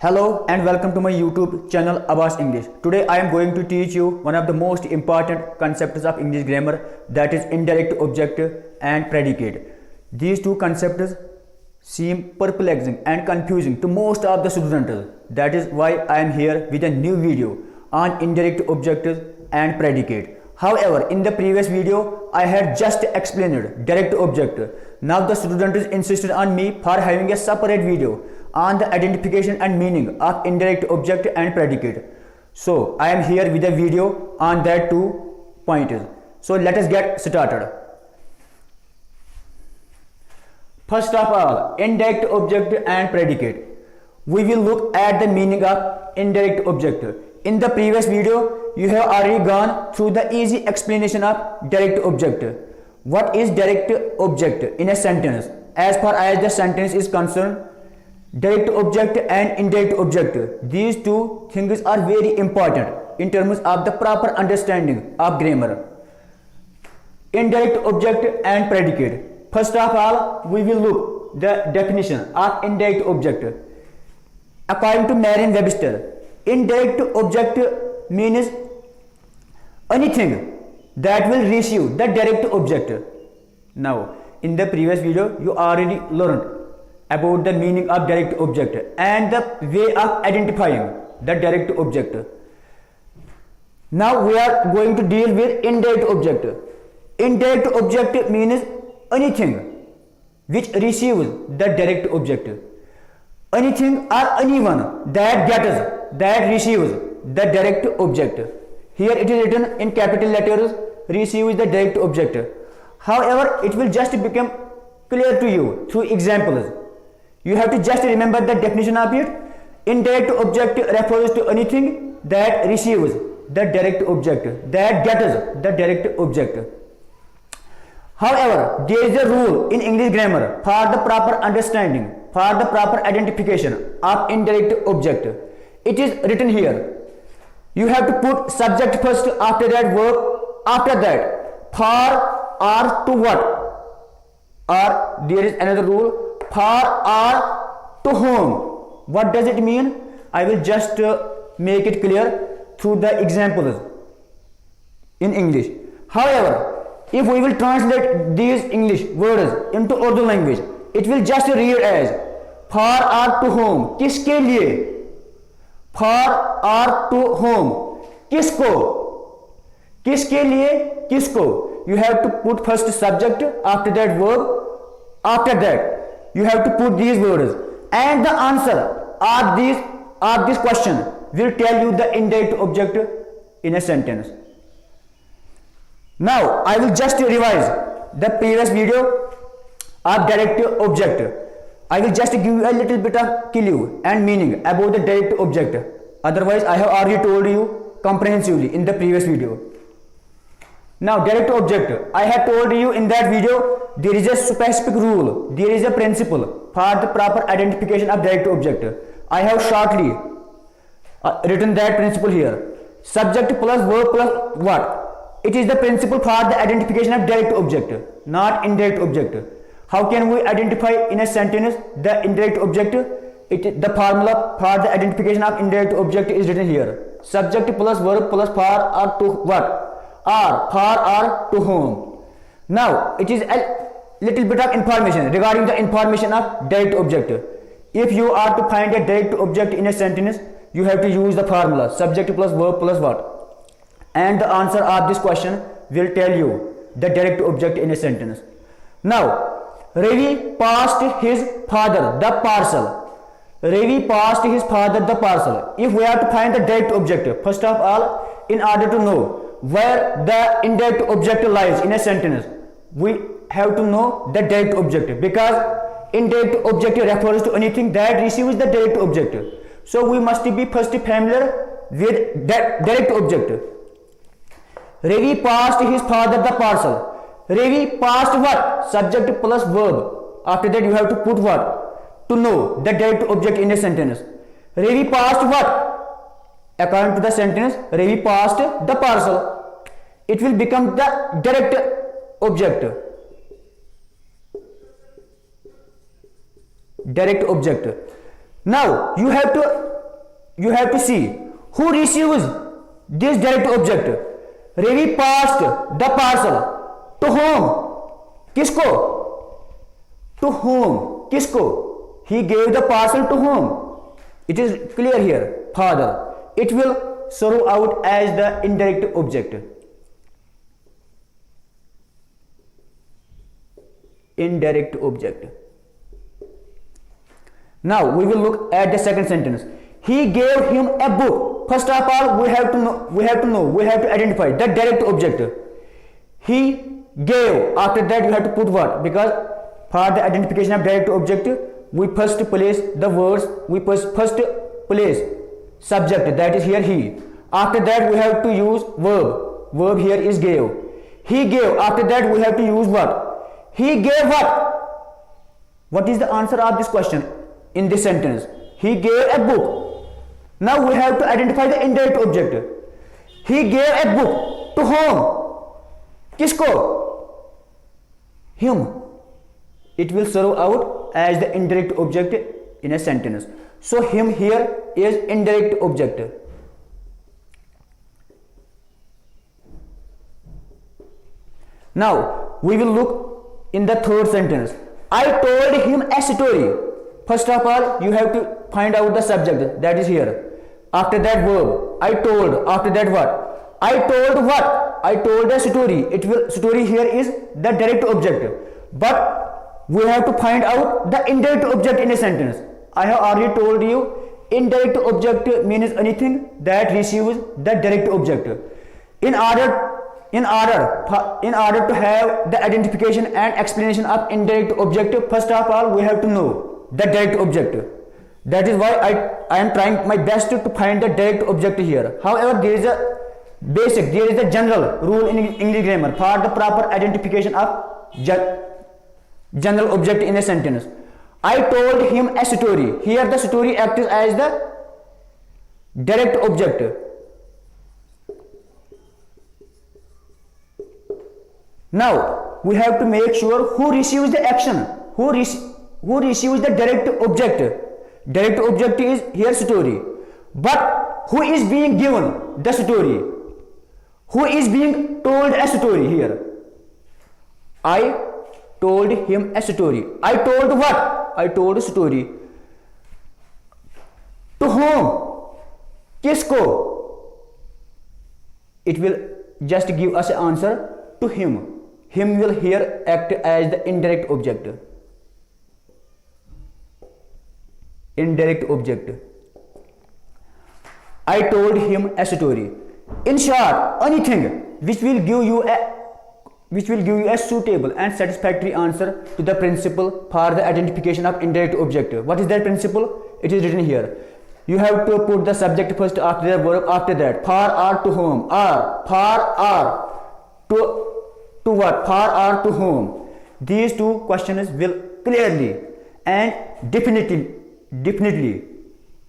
Hello and welcome to my YouTube channel Abbas English. Today I am going to teach you one of the most important concepts of English grammar, that is indirect object and predicate. These two concepts seem perplexing and confusing to most of the students. That is why I am here with a new video on indirect object and predicate. However, in the previous video I had just explained direct object. Now the students insisted on me for having a separate video on the identification and meaning of indirect object and predicate. So I am here with a video on that two points. So let us get started. First of all, indirect object and predicate. We will look at the meaning of indirect object. In the previous video, you have already gone through the easy explanation of direct object. What is direct object in a sentence? As far as the sentence is concerned, direct object and indirect object, these two things are very important in terms of the proper understanding of grammar. Indirect object and predicate. First of all, we will look the definition of indirect object. According to Merriam-Webster, indirect object means anything that will receive the direct object. Now, in the previous video, you already learned about the meaning of direct object and the way of identifying the direct object. Now we are going to deal with indirect object. Indirect object means anything which receives the direct object. Anything or anyone that receives the direct object. Here it is written in capital letters, receives the direct object. However, it will just become clear to you through examples. You have to just remember the definition of it. Indirect object refers to anything that receives the direct object, that gets the direct object. However, there is a rule in English grammar for the proper understanding, for the proper identification of indirect object. It is written here. You have to put subject first, after that verb, after that for or to what. Or there is another rule, for or to whom. What does it mean? I will just make it clear through the examples in English. However, if we will translate these English words into Urdu language, it will just read as for or to whom. किसके लिए? For or to whom. किसको? किसके लिए? किसको? You have to put first subject, after that verb, after that you have to put these words, and the answer of this question will tell you the indirect object in a sentence. Now I will just revise the previous video of direct object. I will just give you a little bit of clue and meaning about the direct object. Otherwise I have already told you comprehensively in the previous video. Now direct object, I have told you in that video, there is a specific rule, there is a principle for the proper identification of direct object. I have shortly written that principle here. Subject plus verb plus what? It is the principle for the identification of direct object, not indirect object. How can we identify in a sentence the indirect object? The formula for the identification of indirect object is written here. Subject plus verb plus for or to what? Or for or to whom. Now it is a little bit of information regarding the information of direct object. If you are to find a direct object in a sentence, you have to use the formula subject plus verb plus what, and the answer of this question will tell you the direct object in a sentence. Now Ravi passed his father the parcel. Ravi passed his father the parcel. If we are to find the direct object, first of all, in order to know where the indirect object lies in a sentence, we have to know the direct object, because indirect object refers to anything that receives the direct object. So we must be first familiar with that direct object. Ravi passed his father the parcel. Ravi passed what? Subject plus verb. After that you have to put what? To know the direct object in a sentence. Ravi passed what? According to the sentence, Ravi passed the parcel. It will become the direct object. Direct object. Now you have to you have to see who receives this direct object. Ravi passed the parcel to whom? किसको? To whom? किसको? He gave the parcel to whom? It is clear here, father. It will serve out as the indirect object. Indirect object. Now we will look at the second sentence. He gave him a book. First of all, we have to identify the direct object. He gave. After that, you have to put what? Because for the identification of direct object, we first place the words. We first place subject, that is here he. After that, we have to use verb. Verb here is gave. He gave. After that, we have to use what? He gave what? What is the answer of this question in this sentence? He gave a book. Now we have to identify the indirect object. He gave a book to whom? किसको? Him. It will serve out as the indirect object in a sentence. So him here is indirect object. Now we will look in the third sentence. I told him a story. First of all, you have to find out the subject, that is here. After that, verb. I told. After that, what? I told what? I told a story. Story here is the direct object. But we have to find out the indirect object in a sentence. I have already told you, indirect object means anything that receives the direct object. In order to have the identification and explanation of indirect object, first of all, we have to know the direct object. That is why I am trying my best to find the direct object here. However, there is a general rule in English grammar for the proper identification of general object in a sentence. I told him a story. Here the story acts as the direct object. Now we have to make sure who receives the action, who receives the direct object. Direct object is here story. But who is being given the story? Who is being told a story here? I told him a story. I told what? I told a story. To whom? किसको? It will just give us an answer to him. Him will here act as the indirect object. Indirect object. I told him a story. In short, anything which will give you a suitable and satisfactory answer to the principle for the identification of indirect object. What is that principle? It is written here. You have to put the subject first, after the verb, after that. For or to whom? Or for or to what? For or to whom? These two questions will clearly and definitely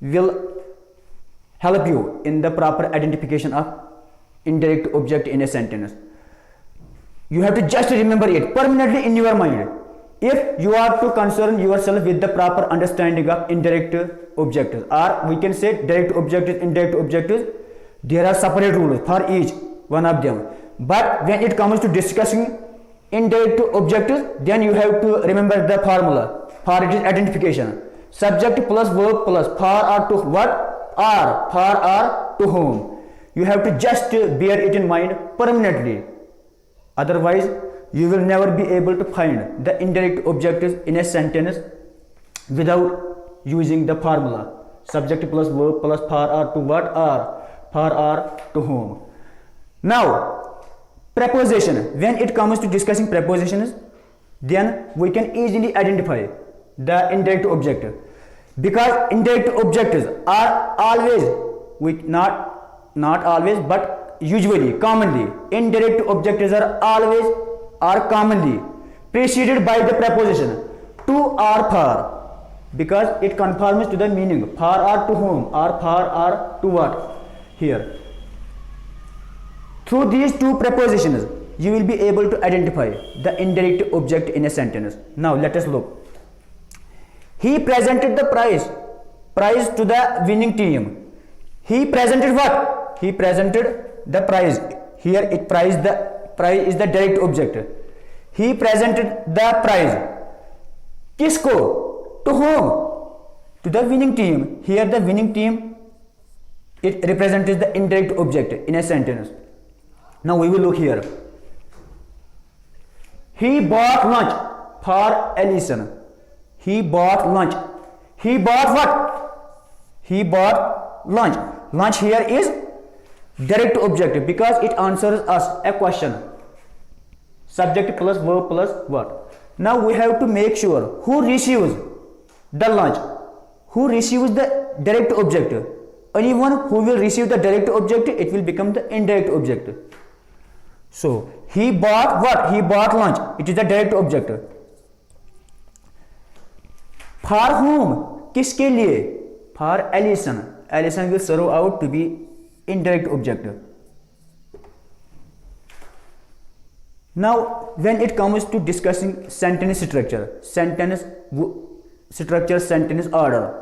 will help you in the proper identification of indirect object in a sentence. You have to just remember it permanently in your mind. If you are to concern yourself with the proper understanding of indirect objects, or we can say direct objects, indirect objects, there are separate rules for each one of them. But when it comes to discussing indirect objects, then you have to remember the formula for its identification. Subject plus verb plus for or to what? Or for or to whom. You have to just bear it in mind permanently. Otherwise, you will never be able to find the indirect objects in a sentence without using the formula. Subject plus verb plus for or to what? Or for or to whom. Now, preposition. When it comes to discussing prepositions, then we can easily identify the indirect object, because indirect objects are always, not always, but usually, commonly, indirect objects are commonly preceded by the preposition to or for, because it conforms to the meaning for or to whom, or for or to what here. Through these two prepositions, you will be able to identify the indirect object in a sentence. Now let us look. He presented the prize to the winning team. He presented what? He presented the prize. Here it prize, the prize is the direct object. He presented the prize. किसको? To whom? To the winning team. Here the winning team, it represents the indirect object in a sentence. Now we will look here. He bought lunch for Alison. He bought lunch. He bought what? He bought lunch. Lunch here is direct object because it answers us a question. Subject plus verb plus what. Now we have to make sure who receives the lunch. Who receives the direct object? Anyone who will receive the direct object, it will become the indirect object. So he bought what? He bought lunch. It is the direct object. For whom? किसके लिए? For Alison. Alison will serve out to be indirect object. Now when it comes to discussing sentence structure, sentence structure, sentence order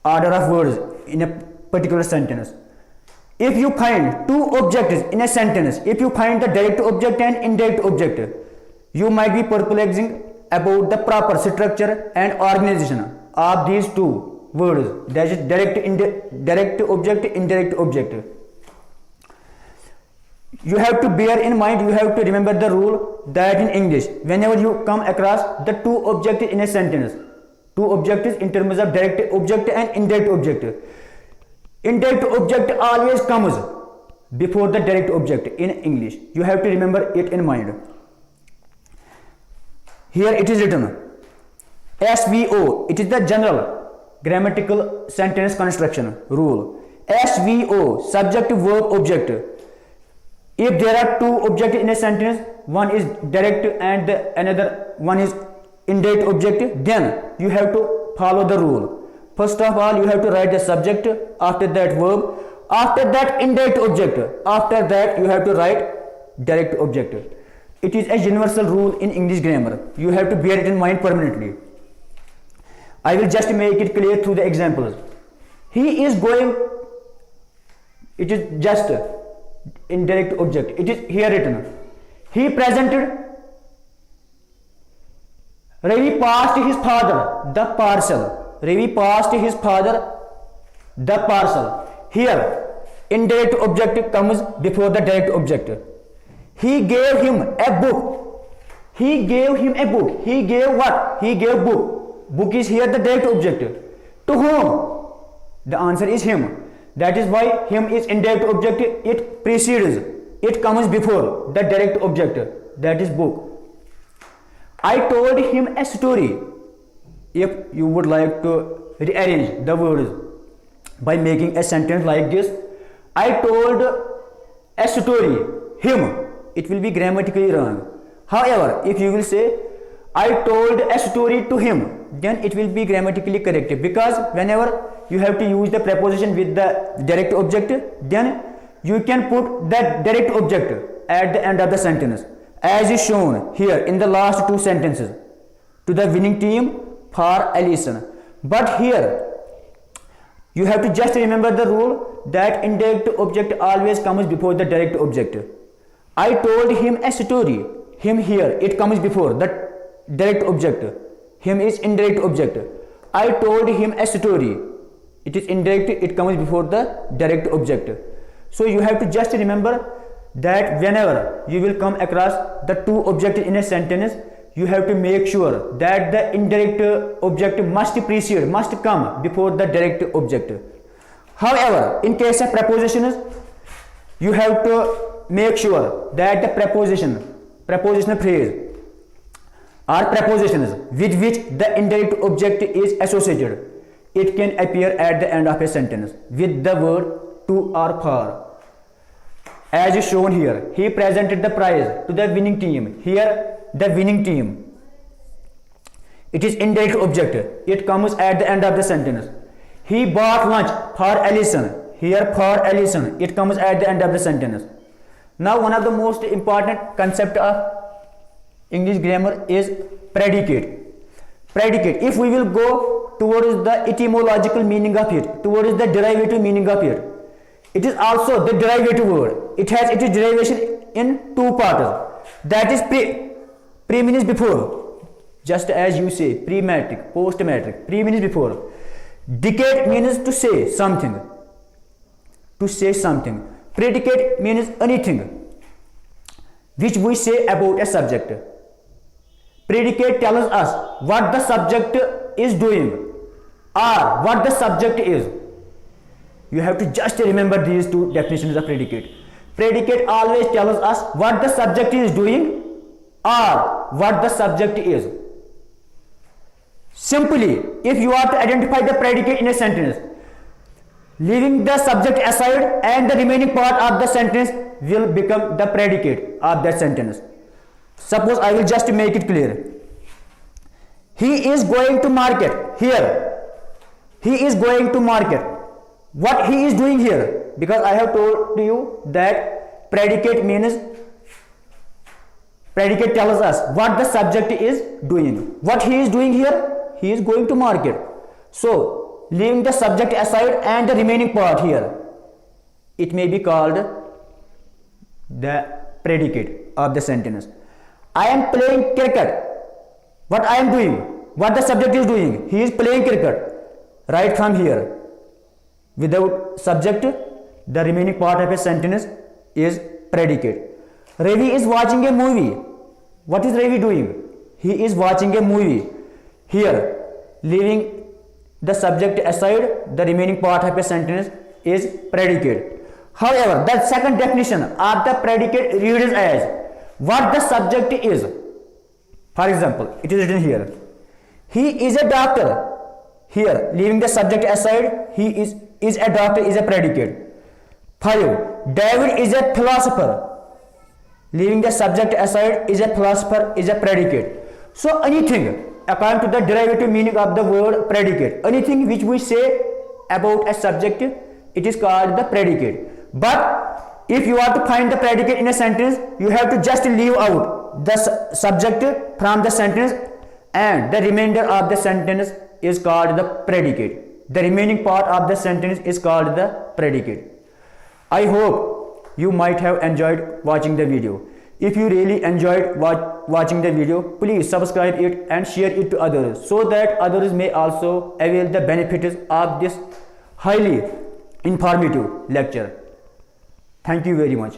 of words in a particular sentence. If you find two objects in a sentence, if you find the direct object and indirect object, you might be perplexing about the proper structure and organization of these two words, that is direct object, indirect object. You have to bear in mind, you have to remember the rule that in English, whenever you come across the two objects in a sentence, two objects in terms of direct object and indirect object, indirect object always comes before the direct object in English. You have to remember it in mind. Here it is written SVO. It is the general grammatical sentence construction rule. SVO, subject, verb, object. If there are two objects in a sentence, one is direct and another one is indirect object, then you have to follow the rule. First of all, you have to write the subject, after that verb, after that indirect object, after that you have to write direct object. It is a universal rule in English grammar. You have to bear it in mind permanently. I will just make it clear through the examples. He is going, it is just indirect object. It is here written. He presented, Ravi passed his father the parcel. Ravi passed his father the parcel. Here, indirect object comes before the direct object. He gave him a book. He gave him a book. He gave what? He gave book. Book is here the direct object. To whom? The answer is him. That is why him is indirect object. It precedes. It comes before the direct object. That is book. I told him a story. If you would like to rearrange the words by making a sentence like this, I told a story him, it will be grammatically wrong. However, if you will say I told a story to him, then it will be grammatically correct, because whenever you have to use the preposition with the direct object, then you can put that direct object at the end of the sentence, as is shown here in the last two sentences. To the winning team for Alison. But here you have to just remember the rule that indirect object always comes before the direct object. I told him a story. Him here, it comes before the direct object. Him is indirect object. I told him a story. It is indirect, it comes before the direct object. So you have to just remember that whenever you will come across the two objects in a sentence, you have to make sure that the indirect object must precede, must come before the direct object. However, in case of prepositions, you have to make sure that the prepositional phrase or prepositions with which the indirect object is associated, it can appear at the end of a sentence with the word to or for. As is shown here, he presented the prize to the winning team. Here, the winning team, it is indirect object. It comes at the end of the sentence. He bought lunch for Alison. Here, for Alison, it comes at the end of the sentence. Now, one of the most important concept of English grammar is predicate. Predicate. If we will go towards the etymological meaning of it, towards the derivative meaning of it. It is also the derivative word. It has its derivation in two parts. That is pre means before, just as you say pre-matric, post-matric. Pre means before. Decade means to say something. To say something. Predicate means anything which we say about a subject. Predicate tells us what the subject is doing or what the subject is. You have to just remember these two definitions of predicate. Predicate always tells us what the subject is doing or what the subject is. Simply, if you are to identify the predicate in a sentence, leaving the subject aside and the remaining part of the sentence will become the predicate of that sentence. Suppose I will just make it clear. He is going to market. Here, he is going to market. What he is doing here, because I have told you that predicate tells us what the subject is doing. What he is doing here, he is going to market. So leaving the subject aside and the remaining part here, it may be called the predicate of the sentence. I am playing cricket. What I am doing, what the subject is doing, he is playing cricket. Right from here, without subject, the remaining part of a sentence is predicate. Ravi is watching a movie. What is Ravi doing? He is watching a movie. Here, leaving the subject aside, the remaining part of a sentence is predicate. However, the second definition of the predicate reads as what the subject is. For example, it is written here. He is a doctor. Here, leaving the subject aside, he is a doctor is a predicate. 5. David is a philosopher. Leaving the subject aside, is a philosopher is a predicate. So anything, according to the derivative meaning of the word predicate, anything which we say about a subject, it is called the predicate. But if you are to find the predicate in a sentence, you have to just leave out the subject from the sentence, and the remainder of the sentence is called the predicate. The remaining part of the sentence is called the predicate. I hope you might have enjoyed watching the video. If you really enjoyed watching the video, please subscribe it and share it to others so that others may also avail the benefits of this highly informative lecture. Thank you very much.